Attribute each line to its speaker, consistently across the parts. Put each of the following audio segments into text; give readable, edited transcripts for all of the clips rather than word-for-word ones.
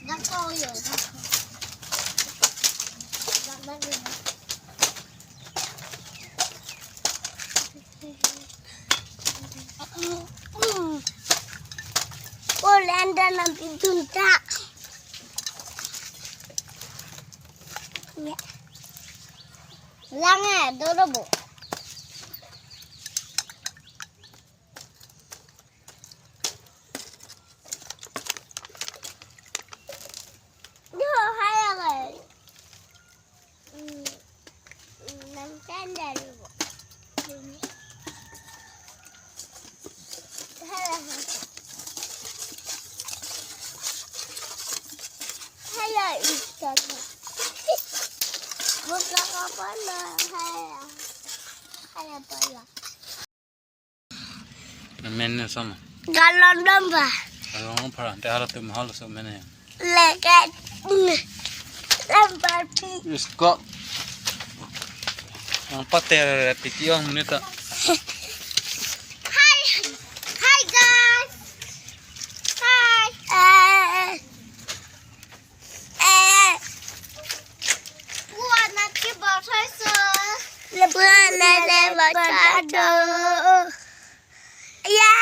Speaker 1: Đang coi rồi đang đi cô lên ra làm tin tuần tra lang à đâu đâu bộ buka kapan lah hai apa ya
Speaker 2: men sama
Speaker 1: galon domba
Speaker 2: Sarlong peran teh harus mahal so men
Speaker 1: lekat lempar pi
Speaker 2: isko ang pater pitiong menita
Speaker 1: hai hai guys hai gua nanti bawa lebaran lebaran ya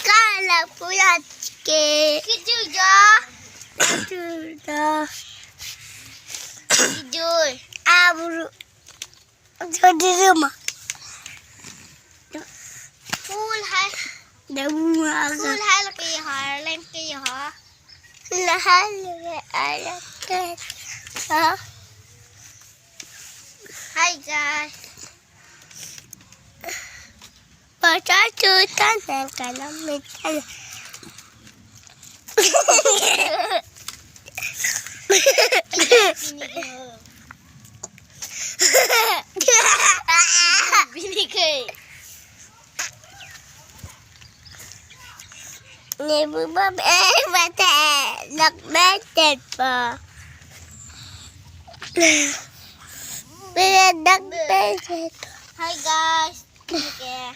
Speaker 1: kalau punya kijui kijui abru jadi rumah full hai full hai là kỳ hả lên kỳ hả là hai là cái hả hai guys bà trái chưa tan làm cả năm mình ăn Ngày bữa ba bé và thẻ lật bé chết bờ bây giờ đất bé chết hi guys kìa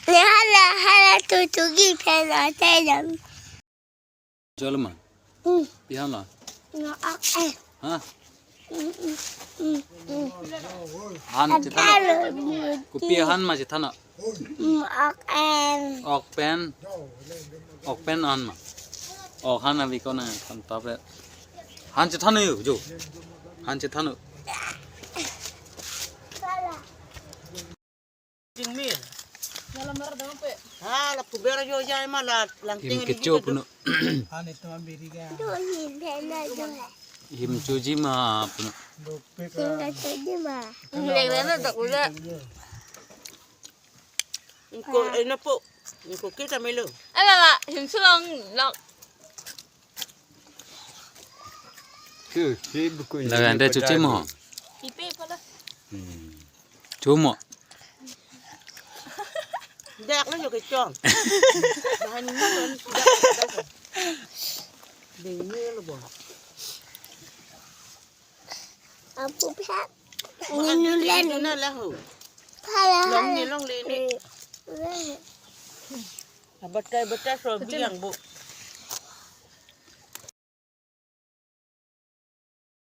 Speaker 1: nè hay là tôi ghi thêm lại tay đậm
Speaker 2: cho lắm mà pihan là
Speaker 1: nó ốc
Speaker 2: hả han chỉ thằng cô pihan mà chỉ thằng nào ốc pen ăn mà ốc han là vì con này con top đấy han chỉ thằng này rồi han chỉ thằng nữa
Speaker 3: Dengmir. Dalam merah dalam pe. Ah, la kubera yo ya mala langting
Speaker 2: him kecil pun
Speaker 3: Ani itu ambiri ga.
Speaker 1: tôi nhìn thấy là rồi
Speaker 2: him cuci mah pun
Speaker 1: nhưng là tôi đi mà
Speaker 3: Lek lena tak udah. Ingko ena po. Ingko kita melu.
Speaker 4: Ala him Sarlong lok
Speaker 2: là gần đây cuci mah
Speaker 4: pipi pala.
Speaker 2: cuma
Speaker 3: Dak na yo ke chong. Bahan ni kan dak. Dengmir lo bo.
Speaker 1: aku biết nhìn lên
Speaker 3: Nó là hù.
Speaker 1: hay là
Speaker 3: Long ni long le ni. Batai so biang bu.